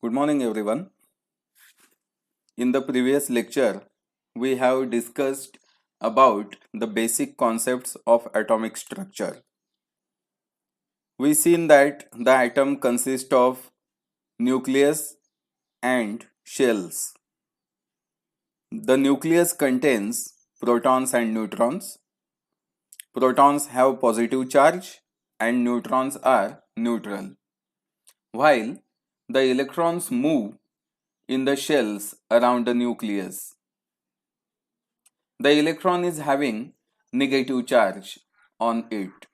Good morning, everyone. In the previous lecture, we have discussed about the basic concepts of atomic structure. We seen that the atom consists of nucleus and shells. The nucleus contains protons and neutrons. Protons have positive charge and neutrons are neutral. While the electrons move in the shells around the nucleus. The electron is having negative charge on it.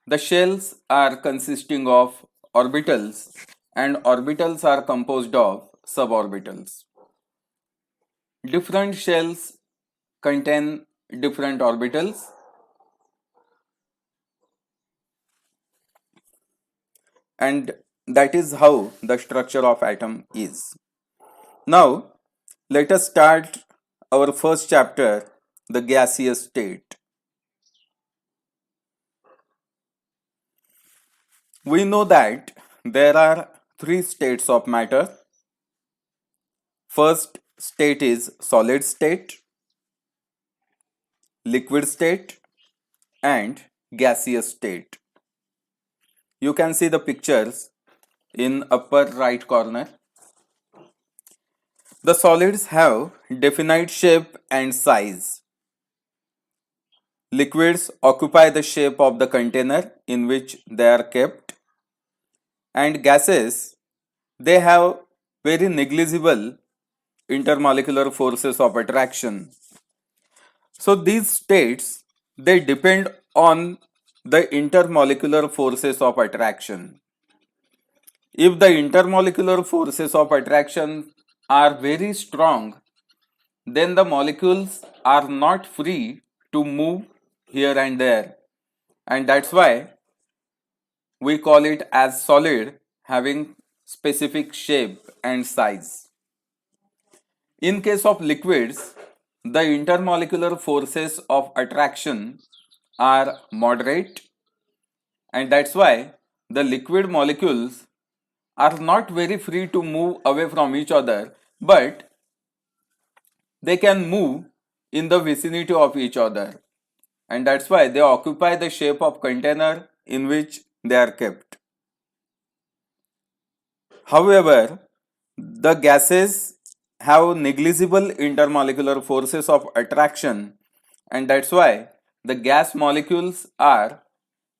The shells are consisting of orbitals and orbitals are composed of suborbitals. Different shells contain different orbitals and that is how the structure of atom is. Now, let us start our first chapter, the gaseous state. We know that there are three states of matter. First state is solid state, liquid state, and gaseous state. You can see the pictures in upper right corner. The solids have definite shape and size. Liquids occupy the shape of the container in which they are kept, and gases, they have very negligible intermolecular forces of attraction. So these states, they depend on the intermolecular forces of attraction. If the intermolecular forces of attraction are very strong, then the molecules are not free to move here and there. And that's why we call it as solid, having specific shape and size. In case of liquids, the intermolecular forces of attraction are moderate, and that's why the liquid molecules are not very free to move away from each other, but they can move in the vicinity of each other, and that's why they occupy the shape of container in which they are kept. However, the gases have negligible intermolecular forces of attraction, and that's why the gas molecules are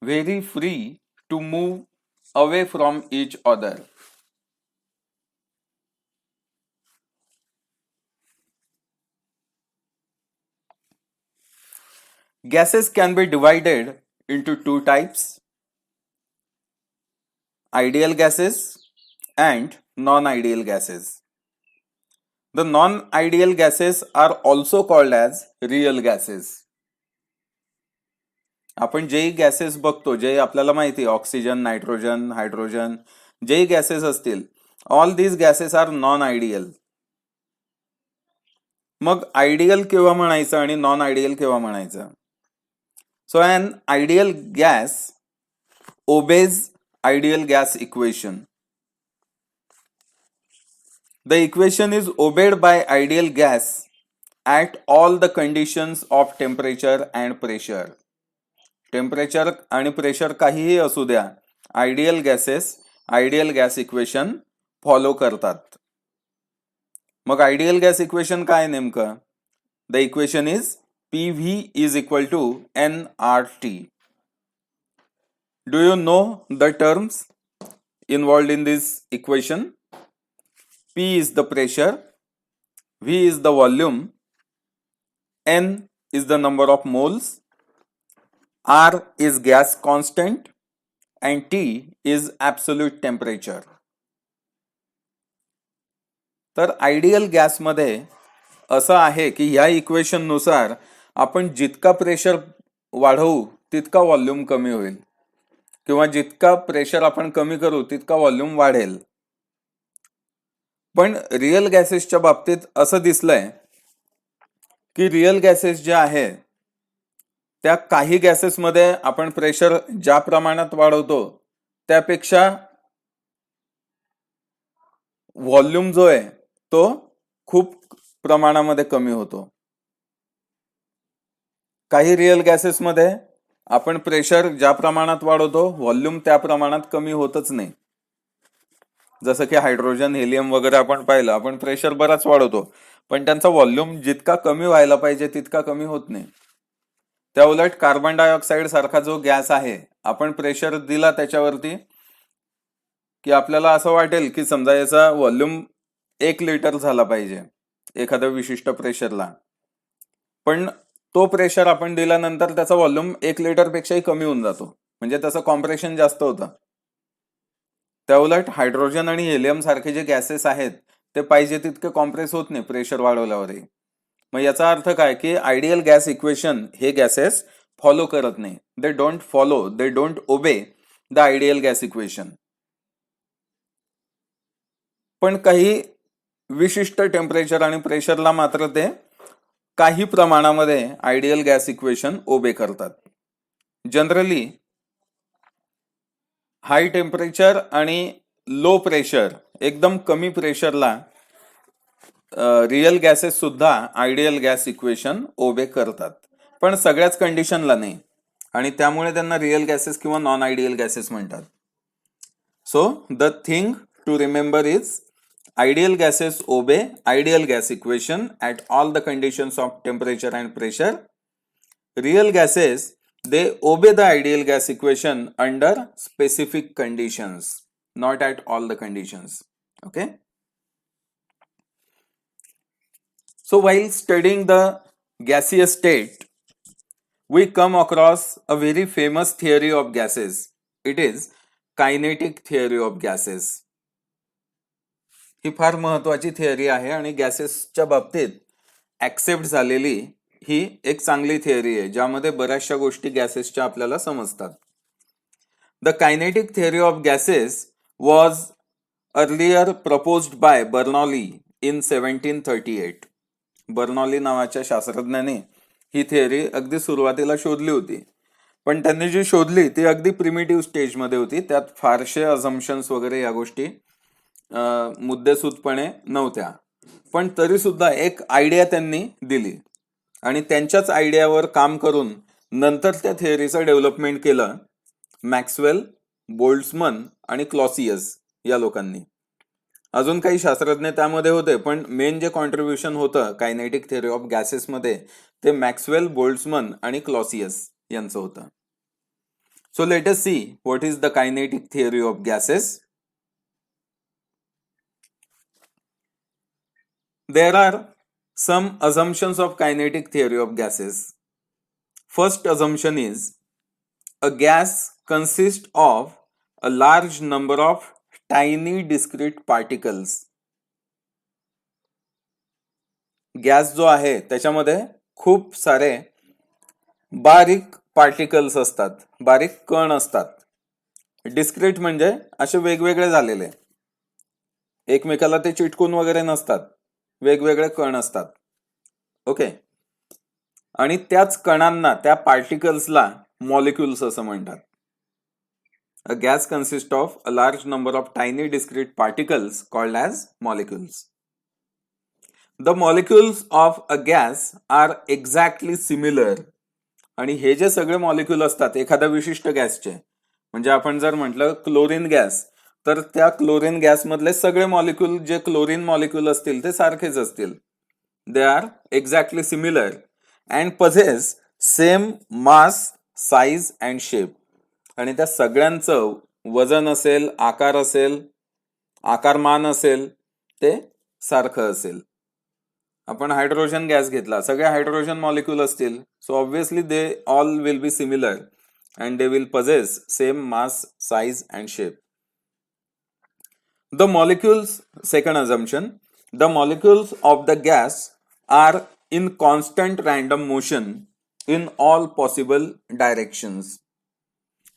very free to move away from each other. Gases can be divided into two types: ideal gases and non-ideal gases. The non-ideal gases are also called as real gases. आपण जेही gases बघतो, जे आपल्याला माहिती आहे, oxygen, nitrogen, hydrogen, जेही gases असतील, all these gases are non ideal. मग आयडियल केव्हा म्हणायचं आणि नॉन आयडियल केव्हा म्हणायचं? So an ideal gas obeys ideal gas equation. The equation is obeyed by ideal gas at all the conditions of temperature and pressure. Temperature आणि pressure काहीही असू द्या, ideal gases ideal gas equation follow करतात. मग ideal gas equation काय नेमकं? The equation is PV is equal to nRT. Do you know the terms involved in this equation? P is the pressure, V is the volume, N is the number of moles, R is gas constant, and T is absolute temperature. तर ideal गॅसमध्ये असं आहे की ह्या equation नुसार आपण जितका pressure वाढवू तितका व्हॉल्यूम कमी होईल, किंवा जितका प्रेशर आपण कमी करू तितका व्हॉल्यूम वाढेल. पण रिअल गॅसेसच्या बाबतीत असं दिसलंय की रिअल गॅसेस जे आहे त्या काही गॅसेसमध्ये आपण प्रेशर ज्या प्रमाणात वाढवतो त्यापेक्षा व्हॉल्यूम जो आहे तो खूप प्रमाणामध्ये कमी होतो. काही रिअल गॅसेसमध्ये आपण प्रेशर ज्या प्रमाणात वाढवतो व्हॉल्यूम त्या प्रमाणात कमी होतच नाही. जसं की हायड्रोजन, हेलियम वगैरे आपण पाहिलं, आपण प्रेशर बराच वाढवतो पण त्यांचा व्हॉल्यूम जितका कमी व्हायला पाहिजे तितका कमी होत नाही. त्या उलट कार्बन डायऑक्साईड सारखा जो गॅस आहे, आपण प्रेशर दिला त्याच्यावरती की आपल्याला असं वाटेल की समजा याचा व्हॉल्यूम 1 लिटर झाला पाहिजे एखाद्या विशिष्ट प्रेशरला, पण तो प्रेशर आपण दिल्यानंतर त्याचा व्हॉल्यूम 1 लिटर पेक्षाही कमी होऊन जातो, म्हणजे त्याचं कॉम्प्रेशन जास्त होतं. त्या उलट हायड्रोजन आणि हेलियम सारखे जे गॅसेस आहेत ते पाहिजे तितके कॉम्प्रेस होत नाही प्रेशर वाढवल्यावरही. मग याचा अर्थ काय की आयडियल गॅस इक्वेशन हे गॅसेस फॉलो करत नाही. They don't obey the ideal gas equation. पण काही विशिष्ट टेम्परेचर आणि प्रेशरला मात्र ते काही प्रमाणामध्ये आयडियल गॅस इक्वेशन ओबे करतात. जनरली हाय टेम्परेचर आणि लो प्रेशर, एकदम कमी प्रेशरला रिअल गॅसेस सुद्धा आयडियल गॅस इक्वेशन ओबे करतात, पण सगळ्याच कंडिशनला नाही, आणि त्यामुळे त्यांना रिअल गॅसेस किंवा नॉन आयडियल गॅसेस म्हणतात. So the thing to remember is ideal gases obey ideal gas equation at all the conditions of temperature and pressure. Real gases, they obey the ideal gas equation under specific conditions, not at all the conditions. Okay. So while studying the gaseous state, we come across a very famous theory of gases. It is kinetic theory of gases. ही फार महत्वाची theory आहे आणि गॅसेसच्या बाबतीत accept झालेली ही एक चांगली theory आहे, ज्यामध्ये बऱ्याचशा गोष्टी गॅसेसच्या आपल्याला समजतात. The kinetic theory of gases was earlier proposed by Bernoulli in 1738. Bernoulli नावाच्या शास्त्रज्ञाने ही थिअरी अगदी सुरुवातीला शोधली होती, पण त्यांनी जी शोधली ती अगदी प्रिमिटिव्ह स्टेजमध्ये होती. त्यात फारसे अझम्पशन्स वगैरे या गोष्टी मुद्देसूदपणे नव्हत्या, पण तरी सुद्धा एक आयडिया त्यांनी दिली आणि त्यांच्याच आयडियावर काम करून नंतर त्या थिअरीचं डेव्हलपमेंट केलं मॅक्सवेल, बोल्ट्झमन आणि क्लॉसियस या लोकांनी. अजून काही शास्त्रज्ञ त्यामध्ये होते, पण मेन जे कॉन्ट्रीब्युशन होतं कायनेटिक थिअरी ऑफ गॅसेस मध्ये ते मॅक्सवेल, बोल्ट्झमन आणि क्लॉसियस यांचं होतं. So let us see what is the kinetic theory of gases. There are some assumptions of kinetic theory of gases. First assumption is a gas consists of a large number of tiny discrete particles. Gas जो आहे त्याच्यामध्ये खूप सारे बारीक particles असतात, बारीक कण असतात. डिस्क्रीट म्हणजे असे वेगवेगळे झालेले, एकमेकाला ते चिटकून वगैरे नसतात, वेगवेगळे कण असतात. ओके. आणि त्याच कणांना, त्या पार्टिकल्सला मॉलिक्युल्स असं म्हणतात. A gas consist of a large number of tiny discrete particles called as molecules. The molecules of a gas are exactly similar. आणि हे जे सगळे मॉलिक्युल असतात एखाद्या विशिष्ट गॅसचे, म्हणजे आपण जर म्हटलं क्लोरीन गॅस, तर त्या क्लोरीन गॅस मधले सगळे मॉलिक्युल जे क्लोरीन मॉलिक्युल असतील ते सारखेच असतील. They are exactly similar and possess same mass, size and shape. आणि त्या सगळ्यांचं वजन असेल, आकार असेल, आकारमान असेल, ते सारखं असेल. आपण हायड्रोजन गॅस घेतला, सगळे हायड्रोजन मॉलिक्युल असतील, so obviously they all will be similar and they will possess same mass, size and shape. The molecules, second assumption, the molecules of the gas are in constant random motion in all possible directions.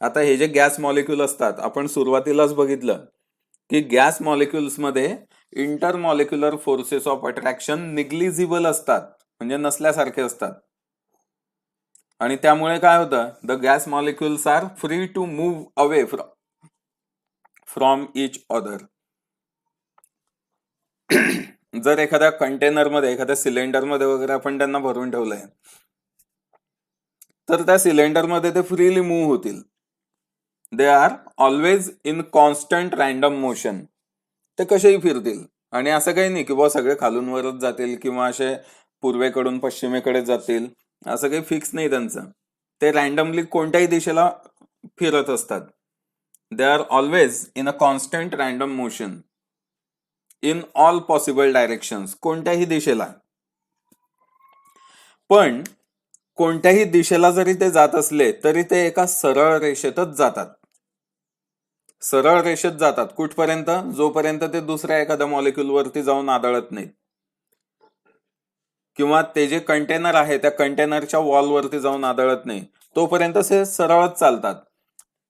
आता हे जे gas molecule असतात, आपण सुरुवातीलाच बघितलं की gas molecules मध्ये intermolecular forces of attraction negligible असतात, म्हणजे नसल्यासारखे असतात. आणि त्यामुळे काय होतं, the gas molecules are free to move away from each other. जर एखाद्या कंटेनरमध्ये, एखाद्या सिलेंडरमध्ये वगैरे आपण त्यांना भरून ठेवलंय, तर त्या सिलेंडरमध्ये ते फ्रीली मूव्ह होतील. They are always in constant random motion. ते कसेही फिरतील. आणि असं काही नाही की बुवा सगळे खालून वरच जातील किंवा असे पूर्वेकडून पश्चिमेकडे जातील, असं काही फिक्स नाही त्यांचं. ते रॅन्डमली कोणत्याही दिशेला फिरत असतात. They are always in a constant random motion in all possible directions. कोणत्याही दिशेला. पण कोणत्याही दिशेला जरी ते जात असले तरी ते एका सरळ रेषेतच जातात. सरळ रेषेत जातात. कुठपर्यंत? जोपर्यंत ते दुसऱ्या एखाद्या मॉलिक्यूल वरती जाऊन आदळत नाहीत, किंवा ते जे कंटेनर आहे त्या कंटेनरच्या वॉलवरती जाऊन आदळत नाही, तोपर्यंत ते सरळच चालतात.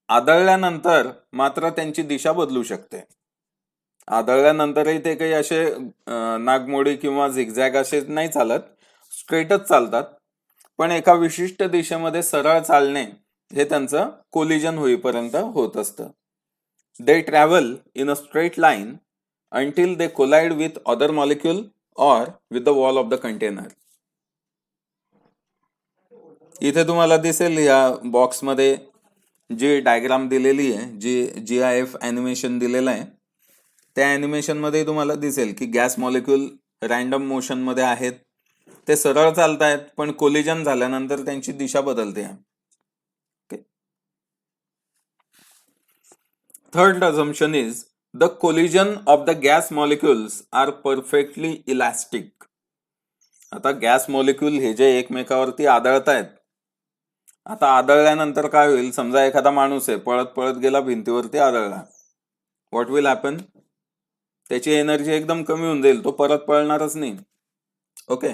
आदळल्यानंतर मात्र त्यांची दिशा बदलू शकते. आदळल्यानंतरही ते काही असे नागमोडी किंवा झिगझॅग असे नाही चालत, स्ट्रेटच चालतात. पण एका विशिष्ट दिशेमध्ये सरळ चालणे हे त्यांचं कोलिजन होईपर्यंत होत असतं. They travel in a straight line until they collide with other molecule or with the wall of the container. इथे तुम्हाला दिसेल या बॉक्समध्ये जी डायग्राम दिलेली आहे, जी GIF ॲनिमेशन दिलेलं आहे, त्या ॲनिमेशन मध्ये तुम्हाला दिसेल की गॅस मॉलिक्यूल रॅन्डम मोशन मध्ये आहेत. ते सरळ चालतायत, पण कोलिजन झाल्यानंतर त्यांची दिशा बदलते. Third assumption is the collision of the gas molecules are perfectly elastic. आता गॅस मॉलिक्यूल हे जे एकमेकावरती आदळतायत, आता आदळल्यानंतर काय होईल? समजा एखादा माणूस आहे, पळत पळत गेला, भिंतीवरती आदळला. What will happen? त्याची एनर्जी एकदम कमी होऊन जाईल, तो परत पळणारच नाही. ओके.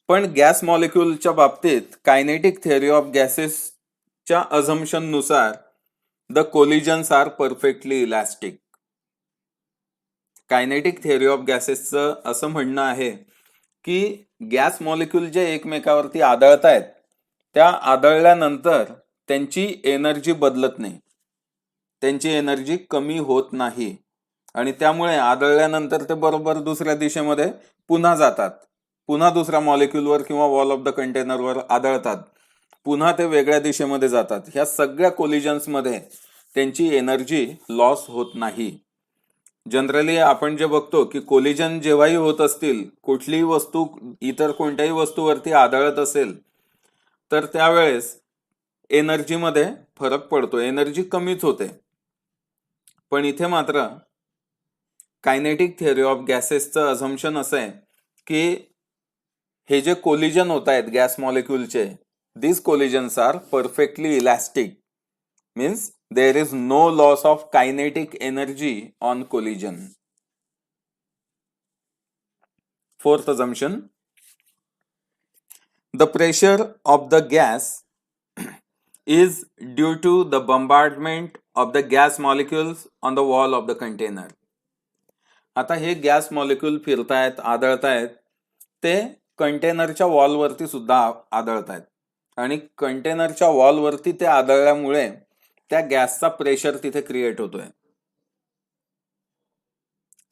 पण गॅस मॉलिक्यूलच्या बाबतीत कायनेटिक थिअरी ऑफ गॅसेसच्या अझम्पशन नुसार the collisions are perfectly elastic. Kinetic theory of गॅसेसचं असं म्हणणं आहे की गॅस मॉलिक्यूल जे एकमेकावरती आदळत आहेत, त्या आदळल्यानंतर त्यांची एनर्जी बदलत नाही, त्यांची एनर्जी कमी होत नाही. आणि त्यामुळे आदळल्यानंतर ते बरोबर दुसऱ्या दिशेमध्ये पुन्हा जातात, पुन्हा दुसऱ्या मॉलिक्यूलवर किंवा वॉल ऑफ द कंटेनरवर आदळतात, पुन्हा ते वेगळ्या दिशेमध्ये जातात. ह्या सगळ्या कोलिजन्समध्ये त्यांची एनर्जी लॉस होत नाही. जनरली आपण जे बघतो की कोलिजन जेव्हाही होत असतील, कुठलीही वस्तू इतर कोणत्याही वस्तूवरती आदळत असेल, तर त्यावेळेस एनर्जीमध्ये फरक पडतो, एनर्जी कमीच होते. पण इथे मात्र कायनेटिक थिअरी ऑफ गॅसेसचं अझम्पशन असं आहे की हे जे कोलिजन होत आहेत gas मॉलिक्यूलचे, these collisions are perfectly elastic, means there is no loss of kinetic energy on collision. Fourth assumption, the pressure of the gas is due to the bombardment of the gas molecules on the wall of the container. आता हे gas molecule फिरतायत, आदळतायत, ते कंटेनरच्या वॉलवरती सुद्धा आदळतायत. आणि कंटेनरच्या वॉलवरती ते आदळल्यामुळे त्या गॅसचा pressure तिथे create होतोय.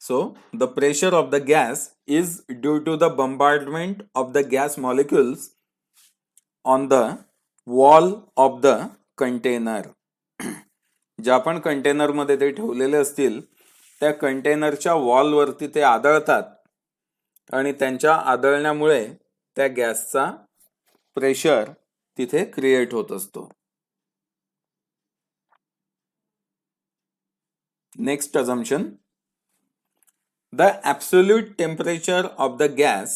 So the pressure of the gas is due to the bombardment of the gas molecules on the wall of the container. ज्या पण कंटेनरमध्ये ते ठेवलेले असतील त्या कंटेनरच्या वॉलवरती ते आदळतात आणि त्यांच्या आदळण्यामुळे त्या गॅसचा प्रेशर तिथे क्रिएट होत असतो. Next assumption, the absolute temperature of the gas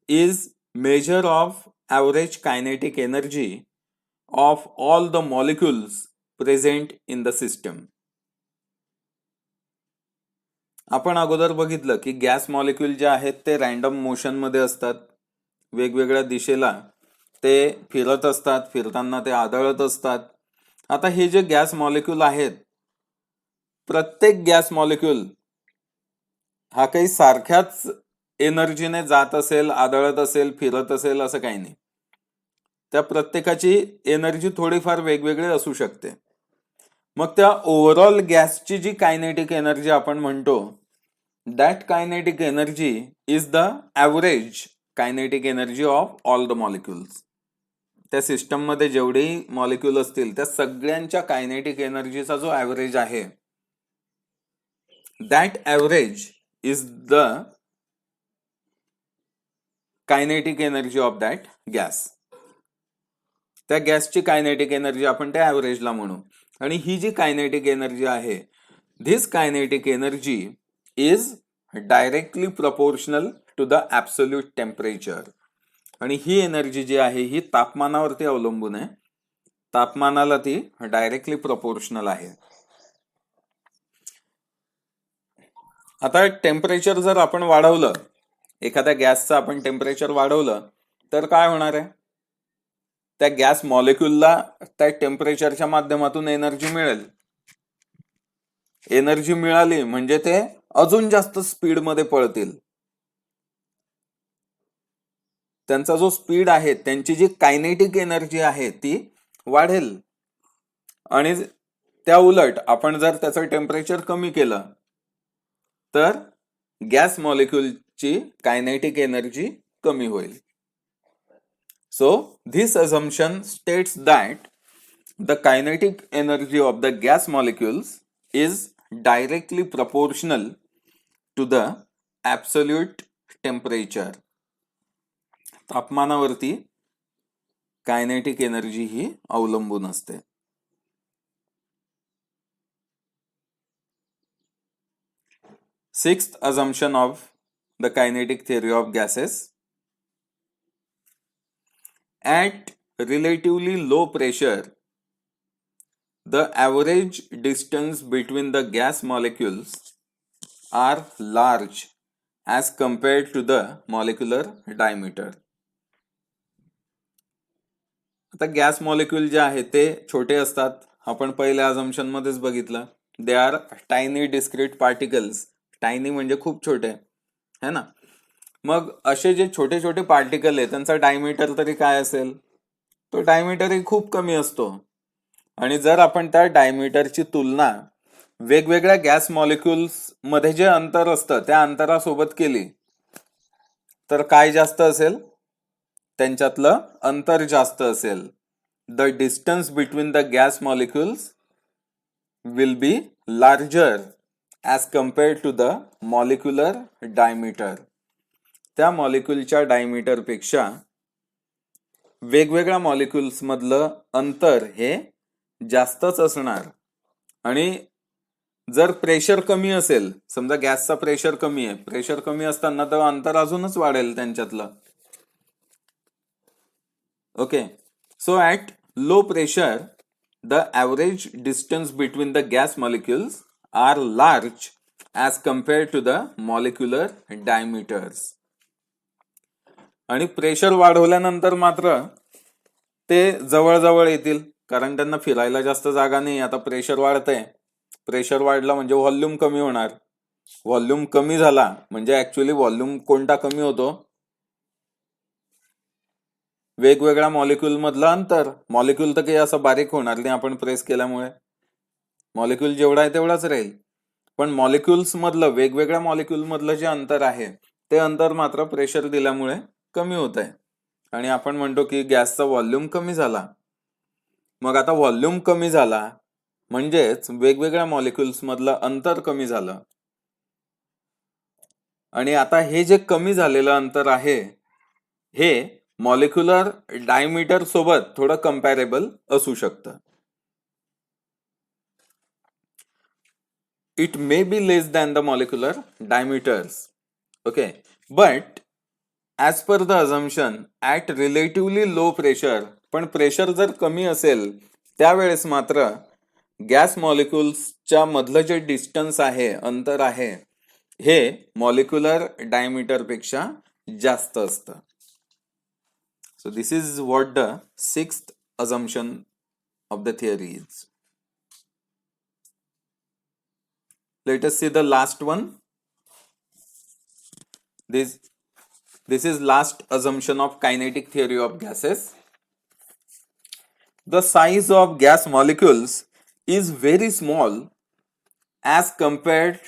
is measure of average kinetic energy of all the molecules present in the system. आपण अगोदर बघितलं की गॅस मॉलिक्यूल जे आहेत ते रॅन्डम मोशन मध्ये असतात, वेगवेगळ्या दिशेला ते फिरत असतात, फिरताना ते आदळत असतात. आता हे जे गॅस मॉलिक्यूल आहेत, प्रत्येक गॅस मॉलिक्यूल हा काही सारख्याच एनर्जीने जात असेल, आदळत असेल, फिरत असेल असं काही नाही. त्या प्रत्येकाची एनर्जी थोडीफार वेगवेगळी असू शकते. मग त्या ओव्हरऑल गॅसची जी कायनेटिक एनर्जी आपण म्हणतो that kinetic energy is the average kinetic energy of all the molecules. त्या सिस्टम मध्ये जेवढेही मॉलिक्यूल असतील त्या सगळ्यांच्या कायनेटिक एनर्जीचा जो ऍव्हरेज आहे, that average is the kinetic energy of that gas. त्या गॅसची कायनेटिक एनर्जी आपण त्या ऍव्हरेजला म्हणू. आणि ही जी कायनेटिक एनर्जी आहे, this kinetic energy is directly proportional to the absolute temperature. आणि ही एनर्जी जी आहे ही तापमानावरती अवलंबून आहे. तापमानाला ती डायरेक्टली प्रपोर्शनल आहे. आता टेम्परेचर जर आपण वाढवलं, एखाद्या गॅसचं आपण टेम्परेचर वाढवलं तर काय होणार आहे? त्या गॅस मॉलिक्यूलला त्या टेम्परेचरच्या माध्यमातून एनर्जी मिळेल. एनर्जी मिळाली म्हणजे ते अजून जास्त स्पीडमध्ये पळतील. त्यांचा जो स्पीड आहे, त्यांची जी कायनेटिक एनर्जी आहे ती वाढेल. आणि त्या उलट आपण जर त्याचं टेम्परेचर कमी केलं तर गॅस मॉलिक्यूलची कायनेटिक एनर्जी कमी होईल. So this assumption states that the kinetic energy of the gas molecules is directly proportional to the absolute temperature. तापमानावरती कायनेटिक एनर्जी ही अवलंबून असते. Sixth assumption of the kinetic theory of gases: at relatively low pressure, the average distance between the gas molecules are large as compared to the molecular diameter. आता gas molecule जे आहे ते छोटे असतात. आपण पहिल्या अझम्पशन मध्येच बघितलं, they are tiny discrete particles. Tiny म्हणजे खूप छोटे, है ना. मग असे जे छोटे छोटे पार्टिकल आहे त्यांचा डायमीटर तरी काय असेल? तो डायमीटरही खूप कमी असतो. आणि जर आपण त्या डायमीटरची तुलना वेगवेगळ्या गॅस मॉलिक्युल्स मध्ये जे अंतर असतं त्या अंतरासोबत केली तर काय जास्त असेल? त्यांच्यातलं अंतर जास्त असेल. The distance between the gas molecules will be larger as compared to the molecular diameter. त्या मॉलिक्युलच्या डायमीटरपेक्षा वेगवेगळ्या मॉलिक्युल्स मधलं अंतर हे जास्तच असणार. आणि जर प्रेशर कमी असेल, समजा गॅसचा प्रेशर कमी आहे, प्रेशर कमी असताना तर अंतर अजूनच वाढेल त्यांच्यातलं. Okay, so at low pressure the average distance between the gas molecules are large as compared to the molecular diameters. आणि प्रेशर वाढवल्यानंतर मात्र ते जवळ येतील, कारण त्यांना फिरायला जास्त जागा नाही. आता प्रेशर वाढतंय, प्रेशर वाढला म्हणजे व्हॉल्यूम कमी होणार. व्हॉल्यूम कमी झाला म्हणजे ऍक्च्युअली व्हॉल्यूम कोणता कमी होतो? वेगवेगळ्या मॉलिक्यूल मधलं अंतर. मॉलिक्यूल तर काही असं बारीक होणार नाही आपण प्रेस केल्यामुळे. मॉलिक्यूल जेवढा आहे तेवढाच राहील. पण मॉलिक्युल्स मधलं, वेगवेगळ्या मॉलिक्यूल मधलं जे अंतर आहे ते अंतर मात्र प्रेशर दिल्यामुळे कमी होत आहे. आणि आपण म्हणतो की गॅसचा व्हॉल्यूम कमी झाला. मग आता व्हॉल्यूम कमी झाला म्हणजेच वेगवेगळ्या मॉलिक्युल्स मधलं अंतर कमी झालं. आणि आता हे जे कमी झालेलं अंतर आहे हे मॉलिक्युलर डायमीटर सोबत थोडं कम्पॅरेबल असू शकतं. It may be less than the molecular diameters. Okay, but as per the assumption at relatively low pressure, पण प्रेशर जर कमी असेल त्यावेळेस मात्र गॅस मॉलिक्युल्सच्या मधलं जे डिस्टन्स आहे, अंतर आहे, हे मॉलिक्युलर डायमीटर पेक्षा जास्त असतं. So this is what the sixth assumption of the theory is. Let us see the last one. This is last assumption of kinetic theory of gases. The size of gas molecules is very small as compared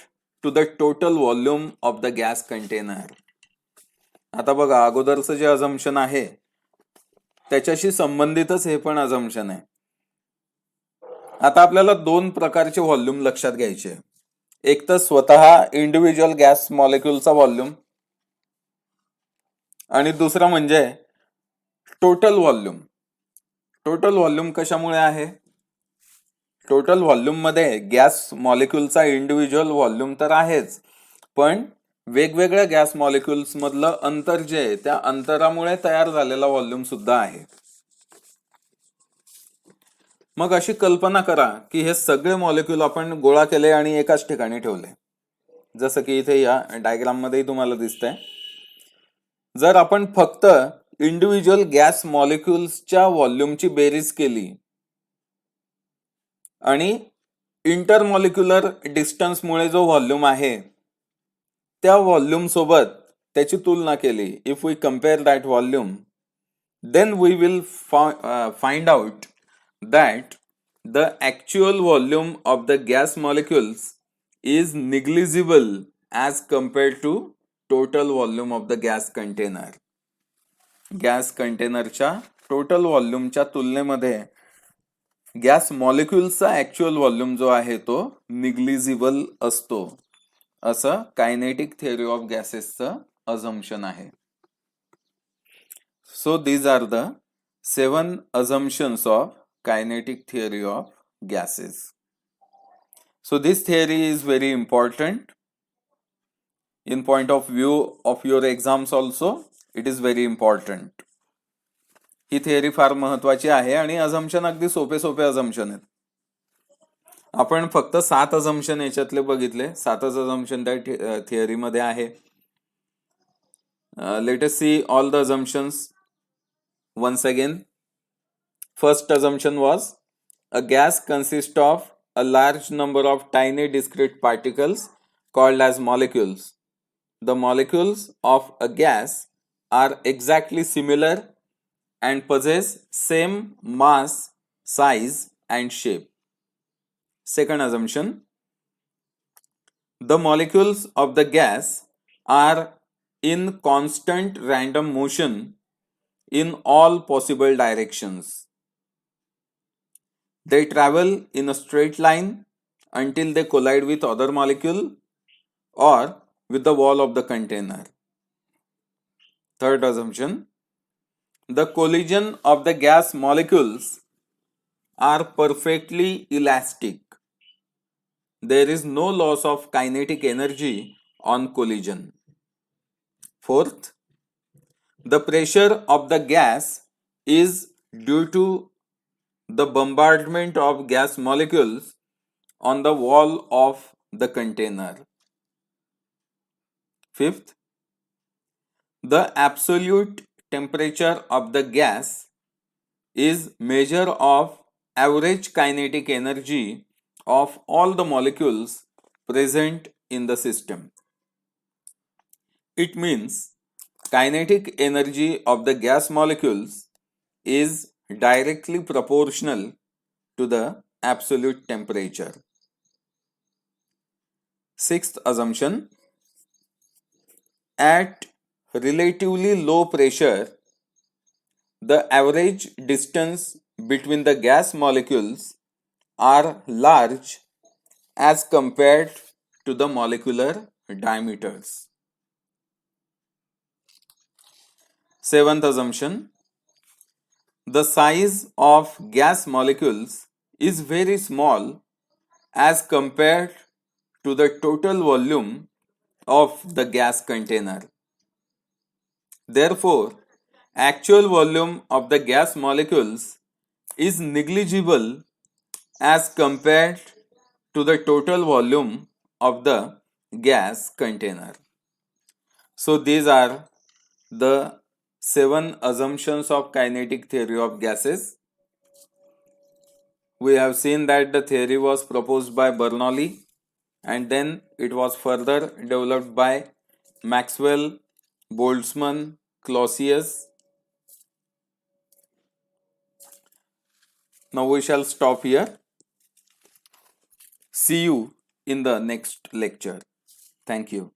to the total volume of the gas container. आता बघा, अगोदरचं जे assumption आहे त्याच्याशी संबंधितच हे पण assumption आहे. आता आपल्याला दोन प्रकारचे व्हॉल्यूम लक्षात घ्यायचे. एक तर स्वतः इंडिव्हिज्युअल गॅस मॉलिक्युलचा व्हॉल्यूम, आणि दुसरा म्हणजे टोटल व्हॉल्यूम. टोटल व्हॉल्यूम कशामुळे आहे? टोटल व्हॉल्यूम मध्ये गॅस मॉलिक्युलचा इंडिव्हिज्युअल व्हॉल्यूम तर आहेच, पण वेगवेगळ्या गॅस मॉलिक्युल्स मधलं अंतर जे आहे त्या अंतरामुळे तयार झालेला व्हॉल्यूम सुद्धा आहे. मग अशी कल्पना करा की हे सगळे मॉलिक्युल आपण गोळा केले आणि एकाच ठिकाणी ठेवले, जसं की इथे या डायग्राम मध्ये तुम्हाला दिसतंय. जर आपण फक्त इंडिव्हिज्युअल गॅस मॉलिक्युल्सच्या व्हॉल्यूमची बेरीज केली आणि इंटरमॉलिक्युलर डिस्टन्समुळे जो व्हॉल्यूम आहे त्या व्हॉल्यूम सोबत त्याची तुलना केली, if we compare that volume, then we will find out that the actual volume of the gas molecules is negligible as compared to total volume of the gas container. Gas कंटेनरच्या total व्हॉल्यूमच्या तुलनेमध्ये gas मॉलिक्युल्सचा actual volume जो आहे तो negligible असतो, असं kinetic theory of गॅसेसचं assumption आहे. So these are the 7 assumptions of kinetic theory of gases. So this theory is very important in point of view of your exams also. It is very important. He theory फार महत्वाची आहे आणि assumption अगदी सोपे सोपे assumption आहेत. आपण फक्त 7 अझम्पशन याच्यातले बघितले. 7च अझम्पशन त्या थिअरी मध्ये आहे. Let us see all the assumptions once again. First assumption was a gas consists of a large number of tiny discrete particles called as molecules. The molecules of a gas are exactly similar and possess same mass, size and shape. Second assumption, the molecules of the gas are in constant random motion in all possible directions. They travel in a straight line until they collide with other molecule or with the wall of the container. Third assumption, the collision of the gas molecules are perfectly elastic. There is no loss of kinetic energy on collision. Fourth, the pressure of the gas is due to the bombardment of gas molecules on the wall of the container. Fifth, the absolute temperature of the gas is measure of average kinetic energy of all the molecules present in the system. It means kinetic energy of the gas molecules is directly proportional to the absolute temperature. Sixth assumption, at relatively low pressure, the average distance between the gas molecules are large as compared to the molecular diameters. Seventh assumption, the size of gas molecules is very small as compared to the total volume of the gas container. Therefore, actual volume of the gas molecules is negligible as compared to the total volume of the gas container. So these are the 7 assumptions of kinetic theory of gases. We have seen that the theory was proposed by Bernoulli and then it was further developed by Maxwell, Boltzmann, Clausius. Now we shall stop here. See you in the next lecture. Thank you.